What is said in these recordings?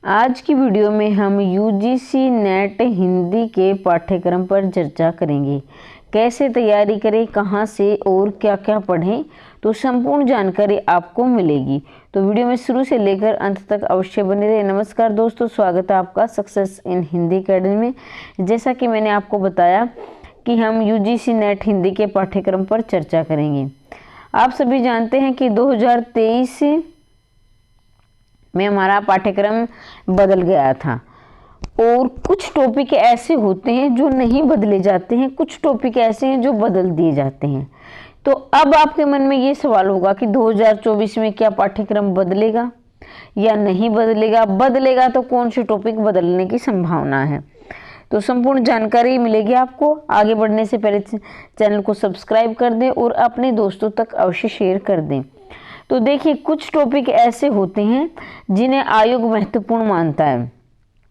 आज की वीडियो में हम यूजीसी नेट हिंदी के पाठ्यक्रम पर चर्चा करेंगे। कैसे तैयारी करें, कहां से और क्या क्या पढ़ें, तो संपूर्ण जानकारी आपको मिलेगी। तो वीडियो में शुरू से लेकर अंत तक अवश्य बने रहे। नमस्कार दोस्तों, स्वागत है आपका सक्सेस इन हिंदी अकेडमी में। जैसा कि मैंने आपको बताया कि हम यूजीसी नेट हिंदी के पाठ्यक्रम पर चर्चा करेंगे। आप सभी जानते हैं कि 2023 में हमारा पाठ्यक्रम बदल गया था और कुछ टॉपिक ऐसे होते हैं जो नहीं बदले जाते हैं, कुछ टॉपिक ऐसे हैं जो बदल दिए जाते हैं। तो अब आपके मन में ये सवाल होगा कि 2024 में क्या पाठ्यक्रम बदलेगा या नहीं बदलेगा, बदलेगा तो कौन से टॉपिक बदलने की संभावना है। तो संपूर्ण जानकारी मिलेगी आपको। आगे बढ़ने से पहले चैनल को सब्सक्राइब कर दें और अपने दोस्तों तक अवश्य शेयर कर दें। तो देखिए, कुछ टॉपिक ऐसे होते हैं जिन्हें आयोग महत्वपूर्ण मानता है,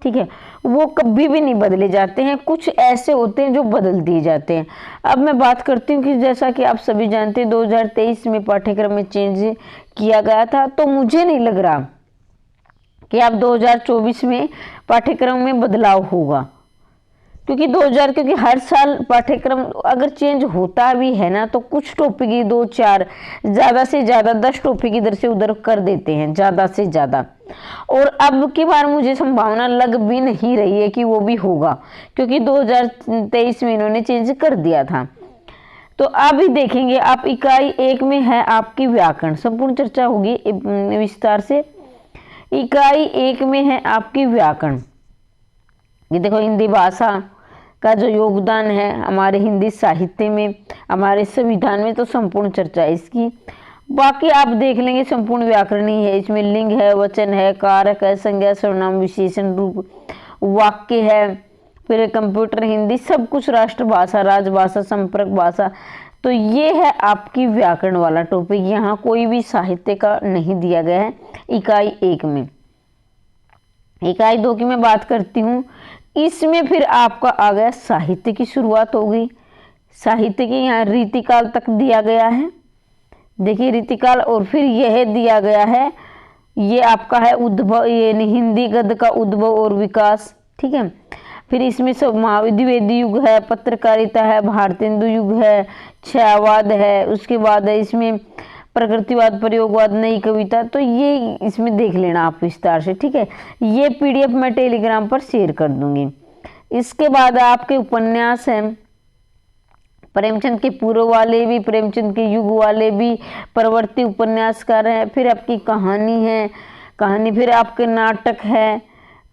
ठीक है, वो कभी भी नहीं बदले जाते हैं। कुछ ऐसे होते हैं जो बदल दिए जाते हैं। अब मैं बात करती हूँ कि जैसा कि आप सभी जानते हैं 2023 में पाठ्यक्रम में चेंज किया गया था, तो मुझे नहीं लग रहा कि अब 2024 में पाठ्यक्रम में बदलाव होगा, क्योंकि हर साल पाठ्यक्रम अगर चेंज होता भी है ना, तो कुछ टॉपिक ही 2-4, ज़्यादा से ज़्यादा 10 टॉपिक इधर से उधर कर देते हैं, ज़्यादा से ज़्यादा। और अब की बार मुझे संभावना लग भी नहीं रही है कि वो भी होगा, क्योंकि 2023 में इन्होंने चेंज कर दिया था। तो अभी देखेंगे आप, इकाई 1 में है आपकी व्याकरण, संपूर्ण चर्चा होगी विस्तार से। इकाई 1 में है आपकी व्याकरण। ये देखो, हिंदी भाषा का जो योगदान है हमारे हिंदी साहित्य में, हमारे संविधान में, तो संपूर्ण चर्चा है इसकी। बाकी आप देख लेंगे, संपूर्ण व्याकरण ही है। इसमें लिंग है, वचन है, कारक है, संज्ञा, सर्वनाम, विशेषण, रूप, वाक्य है, फिर कंप्यूटर हिंदी, सब कुछ, राष्ट्रभाषा, राजभाषा, संपर्क भाषा। तो ये है आपकी व्याकरण वाला टॉपिक। यहाँ कोई भी साहित्य का नहीं दिया गया है इकाई 1 में। इकाई 2 की मैं बात करती हूँ। इसमें फिर आपका आ गया साहित्य की शुरुआत हो गई। साहित्य के यहाँ रीतिकाल तक दिया गया है। देखिए, रीतिकाल, और फिर यह दिया गया है, ये आपका है उद्भव, ये हिंदी गद्य का उद्भव और विकास, ठीक है। फिर इसमें सब महाद्विवेदी युग है, पत्रकारिता है, भारतेंदु युग है, छायावाद है, उसके बाद है इसमें प्रकृतिवाद, प्रयोगवाद, नई कविता। तो ये इसमें देख लेना आप विस्तार से, ठीक है। ये पीडीएफ मैं टेलीग्राम पर शेयर कर दूंगी। इसके बाद आपके उपन्यास हैं, प्रेमचंद के पूर्व वाले भी, प्रेमचंद के युग वाले भी, प्रवर्ती उपन्यासकार हैं। फिर आपकी कहानी है, कहानी, फिर आपके नाटक है,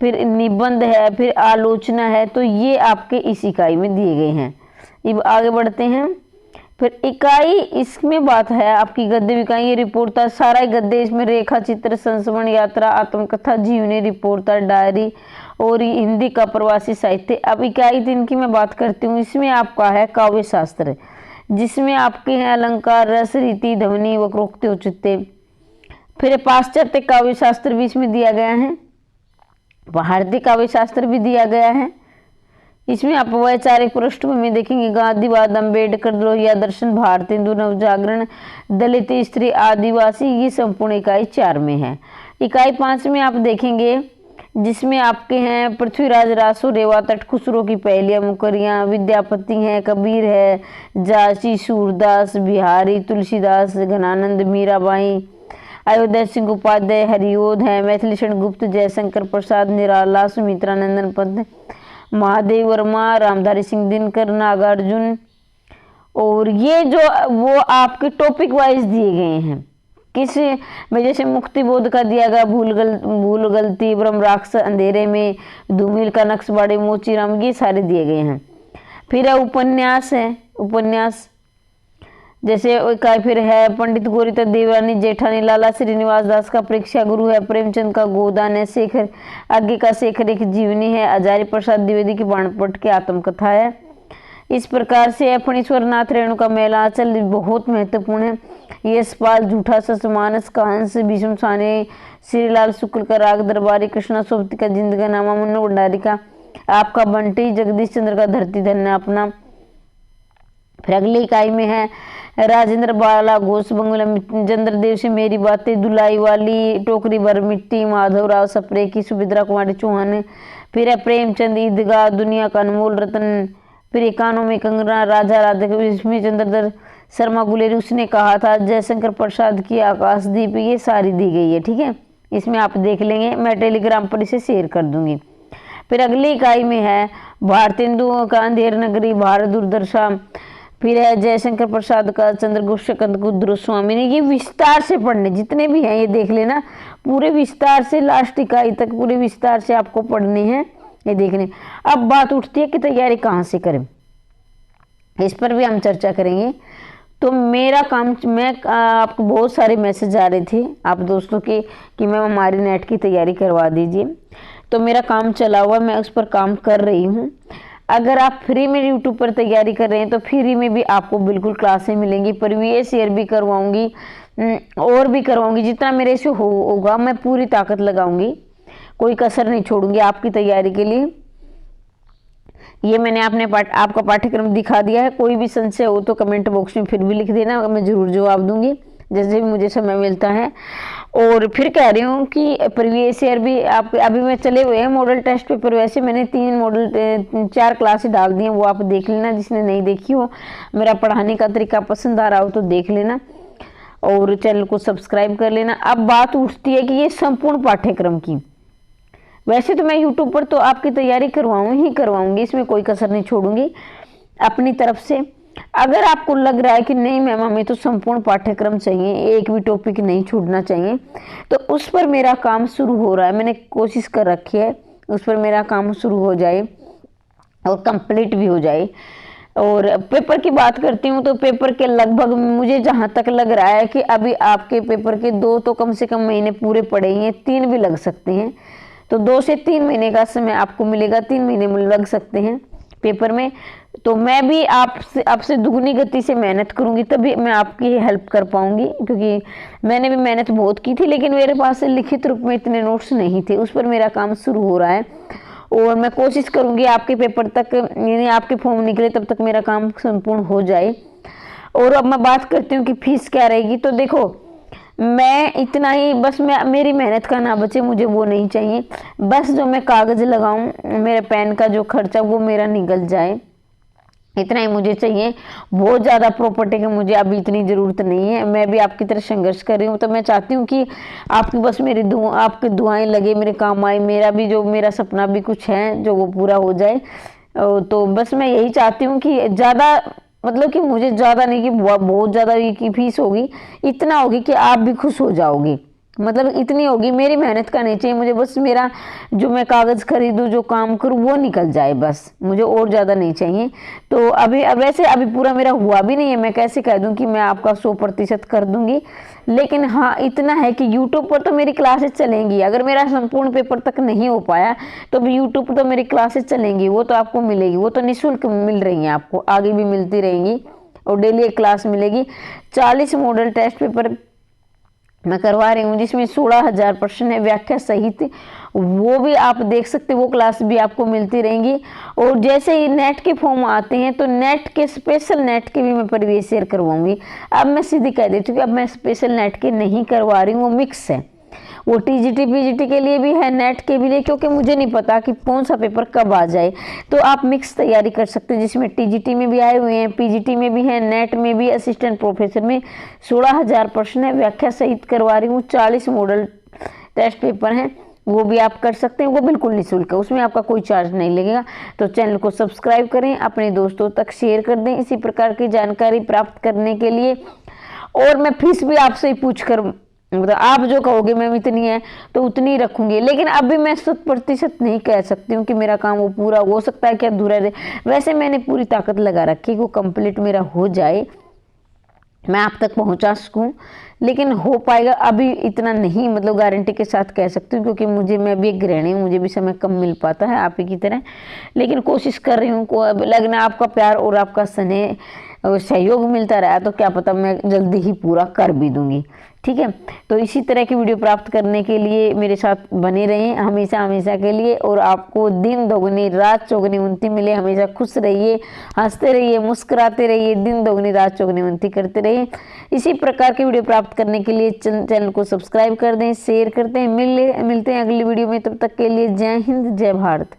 फिर निबंध है, फिर आलोचना है। तो ये आपके इस इकाई में दिए गए हैं। अब आगे बढ़ते हैं। फिर इकाई, इसमें बात है आपकी गद्य इकाई, ये रिपोर्ट था, सारा गद्य, इसमें रेखा चित्र, संस्मरण, यात्रा, आत्मकथा, जीवनी, रिपोर्ट, डायरी और हिंदी का प्रवासी साहित्य। अब इकाई 3 की मैं बात करती हूँ। इसमें आपका है काव्य शास्त्र, जिसमें आपके हैं अलंकार, रस, रीति, ध्वनि, वक्रोक्ति, औचित्य। फिर पाश्चात्य काव्य शास्त्र भी इसमें दिया गया है, भारतीय काव्य शास्त्र भी दिया गया है। इसमें आप वैचारिक पृष्ठभूमि देखेंगे, गांधीवाद, अम्बेडकर, लोहिया दर्शन, भारतेंदु, नवजागरण, दलित, स्त्री, आदिवासी। ये संपूर्ण इकाई 4 में है। इकाई 5 में आप देखेंगे, जिसमें आपके हैं पृथ्वीराज रासो, रेवा तट, खुसरो की पहेलियां, मुकरियां, विद्यापति हैं, कबीर है, जाची, सूरदास, बिहारी, तुलसीदास, घनानंद, मीराबाई, अयोध्या सिंह उपाध्याय, हरिओध है, मैथिलीशरण गुप्त, जयशंकर प्रसाद, निराला, सुमित्रा नंदन पंत, महादेव वर्मा, रामधारी सिंह दिनकर, नागार्जुन। और ये जो वो आपके टॉपिक वाइज दिए गए हैं, किस में, जैसे मुक्ति बोध का दिया गया, भूल गलती, ब्रह्म राक्षस, अंधेरे में, धूमिल का नक्शबाड़ी, मोचीराम, ये सारे दिए गए हैं। फिर उपन्यास है, उपन्यास जैसे इकाई फिर है पंडित गोरीता देवरानी जेठानी, लाला श्रीनिवास दास का परीक्षा गुरु है, प्रेमचंद का गोदान है, शेखर आगे का शेखर एक जीवनी है, आचार्य प्रसाद द्विवेदी की बाणपट की आत्मकथा है। इस प्रकार से फणीश्वर नाथ रेणुका मेलाचल बहुत महत्वपूर्ण है। यशपाल, झूठा सच, मानस का हंस, भीष्म साने, श्रीलाल शुक्ल का राग दरबारी, कृष्णा सोबती का जिंदगानामा, मुन्ना भंडारी का आपका बंटी, जगदीश चंद्र का धरती धन्य अपना। फिर अगली इकाई में है राजेंद्र बाला घोष बंगला, चंद्रदेव से मेरी बातें, दुलाई वाली, टोकरी भर मिट्टी, माधवराव सप्रे की, सुभद्रा कुमारी चौहान, फिर है प्रेमचंद, ईदगाह, दुनिया का अनमोल रतन, फिर कानों में कंगना, राजा राधा, इसमें चंद्रधर शर्मा गुलेरी, उसने कहा था, जयशंकर प्रसाद की आकाशदीप, ये सारी दी गई है। ठीक है, इसमें आप देख लेंगे, मैं टेलीग्राम पर इसे शेयर कर दूंगी। फिर अगली इकाई में है भारतेंदु का अंधेर नगरी, भारत दुर्दशा, फिर है जयशंकर प्रसाद का चंद्रगुप्त शकुंतला स्वामी ने। ये विस्तार से पढ़ने, जितने भी हैं ये देख लेना, पूरे विस्तार से लास्ट इकाई तक पूरे विस्तार से आपको पढ़ने हैं, ये देखने। अब बात उठती है कि तैयारी कहाँ से करें, इस पर भी हम चर्चा करेंगे। तो मेरा काम, मैं आपको बहुत सारे मैसेज आ रहे थे आप दोस्तों के कि मैम हमारी नेट की तैयारी करवा दीजिए, तो मेरा काम चला हुआ, मैं उस पर काम कर रही हूँ। अगर आप फ्री में यूट्यूब पर तैयारी कर रहे हैं तो फ्री में भी आपको बिल्कुल क्लासें मिलेंगी, प्रीवियस ईयर भी करवाऊंगी और भी करवाऊंगी, जितना मेरे से होगा मैं पूरी ताकत लगाऊंगी, कोई कसर नहीं छोड़ूंगी आपकी तैयारी के लिए। ये मैंने आपका पाठ्यक्रम दिखा दिया है। कोई भी संशय हो तो कमेंट बॉक्स में फिर भी लिख देना, मैं ज़रूर जवाब दूंगी जैसे भी मुझे समय मिलता है। और फिर कह रही हूँ कि प्रीवियस ईयर भी आप अभी मैं चले हुए हैं मॉडल टेस्ट पेपर, वैसे मैंने 4 क्लासेस डाल दी हैं, वो आप देख लेना जिसने नहीं देखी हो। मेरा पढ़ाने का तरीका पसंद आ रहा हो तो देख लेना और चैनल को सब्सक्राइब कर लेना। अब बात उठती है कि ये संपूर्ण पाठ्यक्रम की, वैसे तो मैं यूट्यूब पर तो आपकी तैयारी करवाऊंगी, इसमें कोई कसर नहीं छोड़ूंगी अपनी तरफ से। अगर आपको लग रहा है कि नहीं मैम हमें तो संपूर्ण पाठ्यक्रम चाहिए, एक भी टॉपिक नहीं छूटना चाहिए, तो उस पर मेरा काम शुरू हो रहा है, मैंने कोशिश कर रखी है उस पर मेरा काम शुरू हो जाए और कंप्लीट भी हो जाए। और पेपर की बात करती हूँ तो पेपर के लगभग मुझे जहाँ तक लग रहा है कि अभी आपके पेपर के 2 तो कम से कम महीने पूरे पड़े ही हैं, 3 भी लग सकते हैं, तो 2 से 3 महीने का समय आपको मिलेगा, 3 महीने में लग सकते हैं पेपर में। तो मैं भी आपसे दुगनी गति से मेहनत करूंगी, तभी मैं आपकी हेल्प कर पाऊंगी, क्योंकि मैंने भी मेहनत बहुत की थी लेकिन मेरे पास लिखित रूप में इतने नोट्स नहीं थे। उस पर मेरा काम शुरू हो रहा है और मैं कोशिश करूंगी आपके पेपर तक, यानी आपके फॉर्म निकले तब तक मेरा काम संपूर्ण हो जाए। और अब मैं बात करती हूँ कि फीस क्या रहेगी। तो देखो मैं इतना ही बस, मेरी मेहनत का ना बचे, मुझे वो नहीं चाहिए, बस जो मैं कागज़ लगाऊं, मेरे पेन का जो खर्चा वो मेरा निकल जाए, इतना ही मुझे चाहिए। बहुत ज़्यादा प्रॉपर्टी की मुझे अभी इतनी ज़रूरत नहीं है, मैं भी आपकी तरह संघर्ष कर रही हूँ, तो मैं चाहती हूँ कि आपकी बस आपकी दुआएं लगे, मेरे काम आए, मेरा सपना भी कुछ है जो वो पूरा हो जाए। तो बस मैं यही चाहती हूँ कि ज़्यादा, मतलब कि मुझे ज़्यादा नहीं कि बहुत ज़्यादा की फीस होगी, इतना होगी कि आप भी खुश हो जाओगे, मतलब इतनी होगी, मेरी मेहनत का नहीं चाहिए मुझे, बस मेरा जो मैं कागज़ खरीदूँ, जो काम करूँ वो निकल जाए, बस मुझे और ज़्यादा नहीं चाहिए। तो वैसे अभी पूरा मेरा हुआ भी नहीं है, मैं कैसे कह दूँ कि मैं आपका 100% कर दूँगी, लेकिन हाँ इतना है कि यूट्यूब पर तो मेरी क्लासेस चलेंगी। अगर मेरा संपूर्ण पेपर तक नहीं हो पाया तो भी यूट्यूब पर तो मेरी क्लासेस चलेंगी, वो तो आपको मिलेगी, वो तो निःशुल्क मिल रही हैं आपको, आगे भी मिलती रहेंगी और डेली एक क्लास मिलेगी। 40 मॉडल टेस्ट पेपर मैं करवा रही हूँ जिसमें 16,000 प्रश्न है, व्याख्या सहित, वो भी आप देख सकते, वो क्लास भी आपको मिलती रहेंगी। और जैसे ही नेट के फॉर्म आते हैं तो नेट के, स्पेशल नेट के भी मैं प्रीवियस ईयर करवाऊंगी। अब मैं सीधी कह देती हूँ कि अब मैं स्पेशल नेट के नहीं करवा रही हूँ, वो मिक्स है, वो टीजीटी पीजीटी के लिए भी है, नेट के भी लिए, क्योंकि मुझे नहीं पता कि कौन सा पेपर कब आ जाए। तो आप मिक्स तैयारी कर सकते हैं जिसमें टीजीटी में भी आए हुए हैं, पीजीटी में भी है, नेट में भी, असिस्टेंट प्रोफेसर में 16,000 प्रश्न है, व्याख्या सहित करवा रही हूँ। 40 मॉडल टेस्ट पेपर हैं, वो भी आप कर सकते हैं, वो बिल्कुल निःशुल्क है, उसमें आपका कोई चार्ज नहीं लगेगा। तो चैनल को सब्सक्राइब करें, अपने दोस्तों तक शेयर कर दें इसी प्रकार की जानकारी प्राप्त करने के लिए। और मैं फीस भी आपसे ही पूछ कर, मतलब आप जो कहोगे मैम इतनी है तो उतनी रखूंगी, लेकिन अभी मैं 100% नहीं कह सकती हूँ कि मेरा काम वो पूरा हो सकता है कि अधूरा रहे। वैसे मैंने पूरी ताकत लगा रखी है कि वो कंप्लीट मेरा हो जाए, मैं आप तक पहुँचा सकूँ, लेकिन हो पाएगा अभी इतना नहीं, मतलब गारंटी के साथ कह सकती हूँ, क्योंकि मैं भी एक गृहिणी हूँ, मुझे भी समय कम मिल पाता है आप ही की तरह, लेकिन कोशिश कर रही हूँ। को लगना आपका प्यार और आपका स्नेह और सहयोग मिलता रहा तो क्या पता मैं जल्दी ही पूरा कर भी दूंगी। ठीक है। तो इसी तरह की वीडियो प्राप्त करने के लिए मेरे साथ बने रहें हमेशा हमेशा के लिए, और आपको दिन दोगुनी रात चौगुनी उन्नति मिले। हमेशा खुश रहिए, हंसते रहिए, मुस्कुराते रहिए, दिन दोगुनी रात चौगुनी उन्नति करते रहिए। इसी प्रकार की वीडियो प्राप्त करने के लिए चैनल को सब्सक्राइब कर दें, शेयर करते हैं। मिलते हैं अगली वीडियो में, तब तक के लिए जय हिंद, जय भारत।